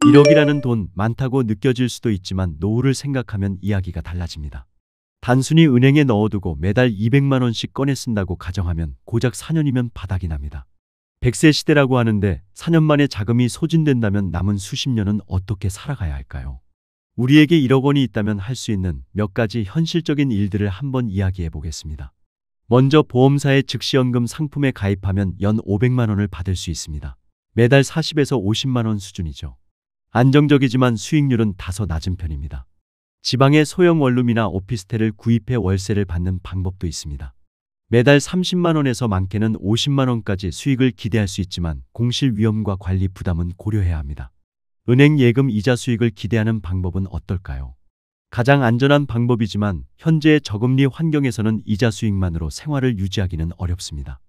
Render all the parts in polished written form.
1억이라는 돈 많다고 느껴질 수도 있지만 노후를 생각하면 이야기가 달라집니다. 단순히 은행에 넣어두고 매달 200만 원씩 꺼내 쓴다고 가정하면 고작 4년이면 바닥이 납니다. 100세 시대라고 하는데 4년 만에 자금이 소진된다면 남은 수십 년은 어떻게 살아가야 할까요? 우리에게 1억 원이 있다면 할 수 있는 몇 가지 현실적인 일들을 한번 이야기해 보겠습니다. 먼저 보험사의 즉시연금 상품에 가입하면 연 500만 원을 받을 수 있습니다. 매달 40에서 50만 원 수준이죠. 안정적이지만 수익률은 다소 낮은 편입니다. 지방의 소형 원룸이나 오피스텔을 구입해 월세를 받는 방법도 있습니다. 매달 30만 원에서 많게는 50만 원까지 수익을 기대할 수 있지만 공실 위험과 관리 부담은 고려해야 합니다. 은행 예금 이자 수익을 기대하는 방법은 어떨까요? 가장 안전한 방법이지만 현재의 저금리 환경에서는 이자 수익만으로 생활을 유지하기는 어렵습니다.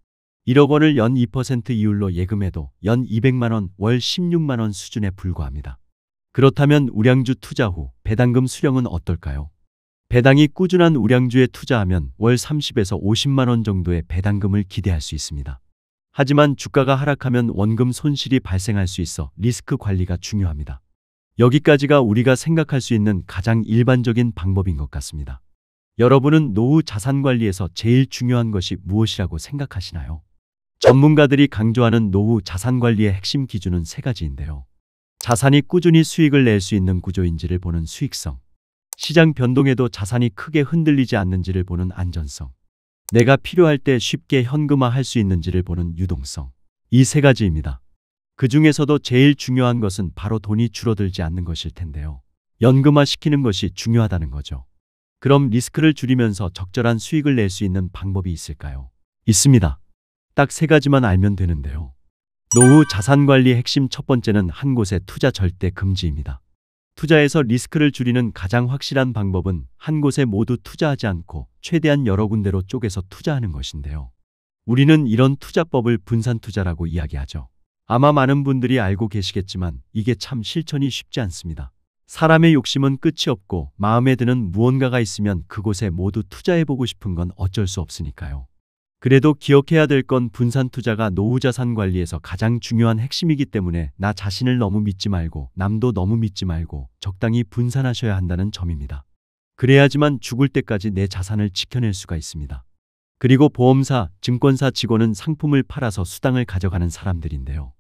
1억 원을 연 2% 이율로 예금해도 연 200만 원, 월 16만 원 수준에 불과합니다. 그렇다면 우량주 투자 후 배당금 수령은 어떨까요? 배당이 꾸준한 우량주에 투자하면 월 30에서 50만 원 정도의 배당금을 기대할 수 있습니다. 하지만 주가가 하락하면 원금 손실이 발생할 수 있어 리스크 관리가 중요합니다. 여기까지가 우리가 생각할 수 있는 가장 일반적인 방법인 것 같습니다. 여러분은 노후 자산 관리에서 제일 중요한 것이 무엇이라고 생각하시나요? 전문가들이 강조하는 노후 자산 관리의 핵심 기준은 세 가지인데요. 자산이 꾸준히 수익을 낼 수 있는 구조인지를 보는 수익성, 시장 변동에도 자산이 크게 흔들리지 않는지를 보는 안전성, 내가 필요할 때 쉽게 현금화할 수 있는지를 보는 유동성, 이 세 가지입니다. 그 중에서도 제일 중요한 것은 바로 돈이 줄어들지 않는 것일 텐데요. 연금화 시키는 것이 중요하다는 거죠. 그럼 리스크를 줄이면서 적절한 수익을 낼 수 있는 방법이 있을까요? 있습니다. 딱 세 가지만 알면 되는데요. 노후 자산 관리의 핵심 첫 번째는 한 곳에 투자 절대 금지입니다. 투자에서 리스크를 줄이는 가장 확실한 방법은 한 곳에 모두 투자하지 않고 최대한 여러 군데로 쪼개서 투자하는 것인데요. 우리는 이런 투자법을 분산 투자라고 이야기하죠. 아마 많은 분들이 알고 계시겠지만 이게 참 실천이 쉽지 않습니다. 사람의 욕심은 끝이 없고 마음에 드는 무언가가 있으면 그곳에 모두 투자해보고 싶은 건 어쩔 수 없으니까요. 그래도 기억해야 될 건 분산 투자가 노후 자산 관리에서 가장 중요한 핵심이기 때문에 나 자신을 너무 믿지 말고 남도 너무 믿지 말고 적당히 분산하셔야 한다는 점입니다. 그래야지만 죽을 때까지 내 자산을 지켜낼 수가 있습니다. 그리고 보험사, 증권사 직원은 상품을 팔아서 수당을 가져가는 사람들인데요.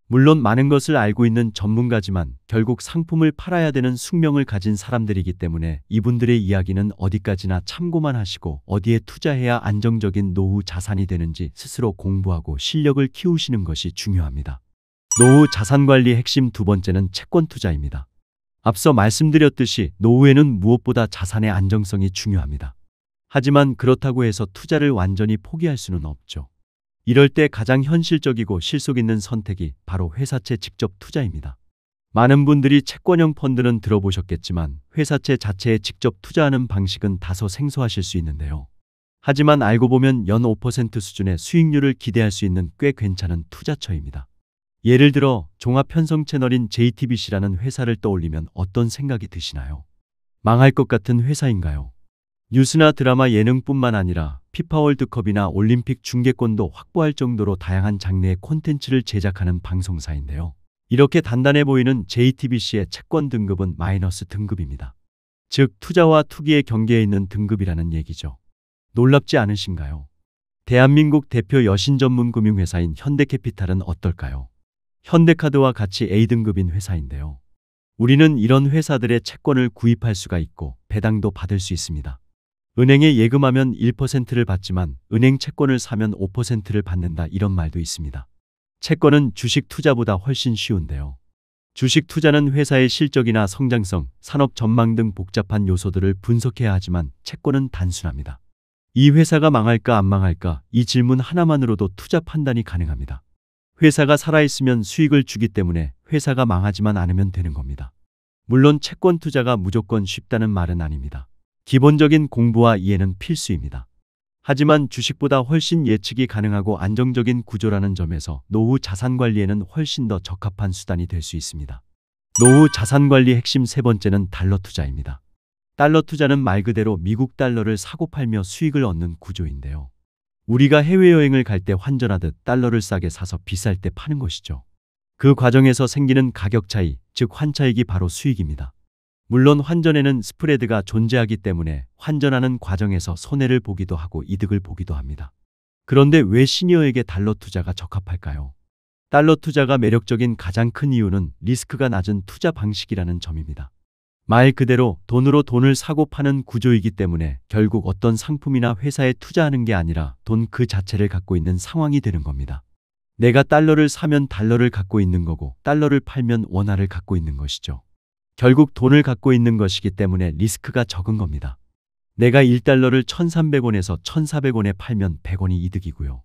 물론 많은 것을 알고 있는 전문가지만 결국 상품을 팔아야 되는 숙명을 가진 사람들이기 때문에 이분들의 이야기는 어디까지나 참고만 하시고 어디에 투자해야 안정적인 노후 자산이 되는지 스스로 공부하고 실력을 키우시는 것이 중요합니다. 노후 자산 관리의 핵심 두 번째는 채권 투자입니다. 앞서 말씀드렸듯이 노후에는 무엇보다 자산의 안정성이 중요합니다. 하지만 그렇다고 해서 투자를 완전히 포기할 수는 없죠. 이럴 때 가장 현실적이고 실속 있는 선택이 바로 회사채 직접 투자입니다. 많은 분들이 채권형 펀드는 들어보셨겠지만 회사채 자체에 직접 투자하는 방식은 다소 생소하실 수 있는데요. 하지만 알고 보면 연 5% 수준의 수익률을 기대할 수 있는 꽤 괜찮은 투자처입니다. 예를 들어 종합편성 채널인 JTBC라는 회사를 떠올리면 어떤 생각이 드시나요? 망할 것 같은 회사인가요? 뉴스나 드라마 예능뿐만 아니라 피파 월드컵이나 올림픽 중계권도 확보할 정도로 다양한 장르의 콘텐츠를 제작하는 방송사인데요. 이렇게 단단해 보이는 JTBC의 채권 등급은 마이너스 등급입니다. 즉 투자와 투기의 경계에 있는 등급이라는 얘기죠. 놀랍지 않으신가요? 대한민국 대표 여신 전문 금융회사인 현대캐피탈은 어떨까요? 현대카드와 같이 A등급인 회사인데요. 우리는 이런 회사들의 채권을 구입할 수가 있고 배당도 받을 수 있습니다. 은행에 예금하면 1%를 받지만 은행 채권을 사면 5%를 받는다 이런 말도 있습니다. 채권은 주식 투자보다 훨씬 쉬운데요. 주식 투자는 회사의 실적이나 성장성, 산업 전망 등 복잡한 요소들을 분석해야 하지만 채권은 단순합니다. 이 회사가 망할까 안 망할까 이 질문 하나만으로도 투자 판단이 가능합니다. 회사가 살아있으면 수익을 주기 때문에 회사가 망하지만 않으면 되는 겁니다. 물론 채권 투자가 무조건 쉽다는 말은 아닙니다. 기본적인 공부와 이해는 필수입니다. 하지만 주식보다 훨씬 예측이 가능하고 안정적인 구조라는 점에서 노후 자산 관리에는 훨씬 더 적합한 수단이 될 수 있습니다. 노후 자산 관리 핵심 세 번째는 달러 투자입니다. 달러 투자는 말 그대로 미국 달러를 사고 팔며 수익을 얻는 구조인데요. 우리가 해외여행을 갈 때 환전하듯 달러를 싸게 사서 비쌀 때 파는 것이죠. 그 과정에서 생기는 가격 차이, 즉 환차익이 바로 수익입니다. 물론 환전에는 스프레드가 존재하기 때문에 환전하는 과정에서 손해를 보기도 하고 이득을 보기도 합니다. 그런데 왜 시니어에게 달러 투자가 적합할까요? 달러 투자가 매력적인 가장 큰 이유는 리스크가 낮은 투자 방식이라는 점입니다. 말 그대로 돈으로 돈을 사고 파는 구조이기 때문에 결국 어떤 상품이나 회사에 투자하는 게 아니라 돈 그 자체를 갖고 있는 상황이 되는 겁니다. 내가 달러를 사면 달러를 갖고 있는 거고 달러를 팔면 원화를 갖고 있는 것이죠. 결국 돈을 갖고 있는 것이기 때문에 리스크가 적은 겁니다. 내가 1달러를 1,300원에서 1,400원에 팔면 100원이 이득이고요.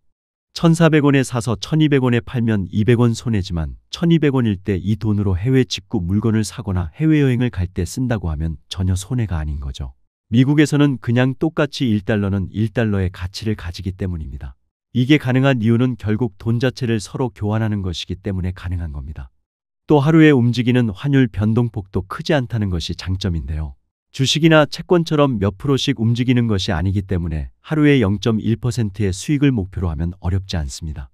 1,400원에 사서 1,200원에 팔면 200원 손해지만 1,200원일 때 이 돈으로 해외 직구 물건을 사거나 해외여행을 갈 때 쓴다고 하면 전혀 손해가 아닌 거죠. 미국에서는 그냥 똑같이 1달러는 1달러의 가치를 가지기 때문입니다. 이게 가능한 이유는 결국 돈 자체를 서로 교환하는 것이기 때문에 가능한 겁니다. 또 하루에 움직이는 환율 변동폭도 크지 않다는 것이 장점인데요. 주식이나 채권처럼 몇 프로씩 움직이는 것이 아니기 때문에 하루에 0.1%의 수익을 목표로 하면 어렵지 않습니다.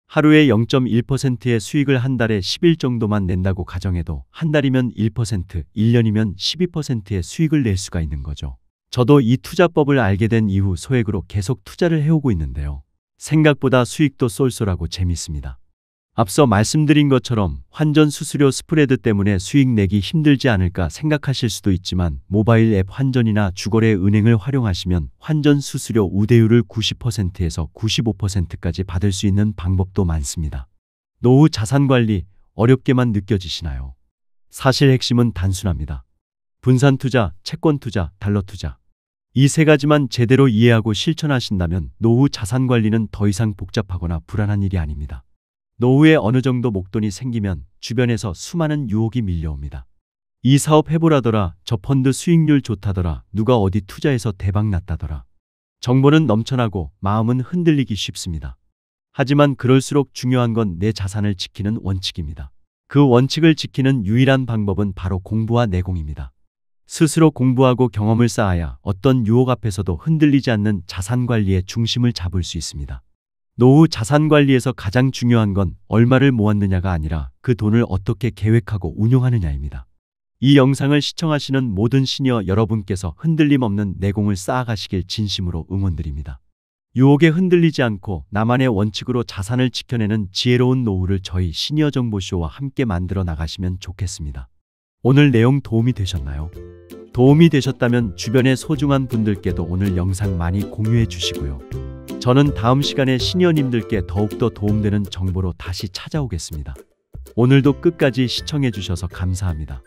하루에 0.1%의 수익을 한 달에 10일 정도만 낸다고 가정해도 한 달이면 1%, 1년이면 12%의 수익을 낼 수가 있는 거죠. 저도 이 투자법을 알게 된 이후 소액으로 계속 투자를 해오고 있는데요. 생각보다 수익도 쏠쏠하고 재밌습니다. 앞서 말씀드린 것처럼 환전 수수료 스프레드 때문에 수익 내기 힘들지 않을까 생각하실 수도 있지만 모바일 앱 환전이나 주거래 은행을 활용하시면 환전 수수료 우대율을 90%에서 95%까지 받을 수 있는 방법도 많습니다. 노후 자산 관리 어렵게만 느껴지시나요? 사실 핵심은 단순합니다. 분산 투자, 채권 투자, 달러 투자. 이 세 가지만 제대로 이해하고 실천하신다면 노후 자산 관리는 더 이상 복잡하거나 불안한 일이 아닙니다. 노후에 어느 정도 목돈이 생기면 주변에서 수많은 유혹이 밀려옵니다. 이 사업 해보라더라, 저 펀드 수익률 좋다더라, 누가 어디 투자해서 대박 났다더라. 정보는 넘쳐나고 마음은 흔들리기 쉽습니다. 하지만 그럴수록 중요한 건 내 자산을 지키는 원칙입니다. 그 원칙을 지키는 유일한 방법은 바로 공부와 내공입니다. 스스로 공부하고 경험을 쌓아야 어떤 유혹 앞에서도 흔들리지 않는 자산 관리의 중심을 잡을 수 있습니다. 노후 자산 관리에서 가장 중요한 건 얼마를 모았느냐가 아니라 그 돈을 어떻게 계획하고 운용하느냐입니다. 이 영상을 시청하시는 모든 시니어 여러분께서 흔들림 없는 내공을 쌓아가시길 진심으로 응원드립니다. 유혹에 흔들리지 않고 나만의 원칙으로 자산을 지켜내는 지혜로운 노후를 저희 시니어 정보쇼와 함께 만들어 나가시면 좋겠습니다. 오늘 내용 도움이 되셨나요? 도움이 되셨다면 주변의 소중한 분들께도 오늘 영상 많이 공유해 주시고요. 저는 다음 시간에 시니어님들께 더욱더 도움되는 정보로 다시 찾아오겠습니다. 오늘도 끝까지 시청해 주셔서 감사합니다.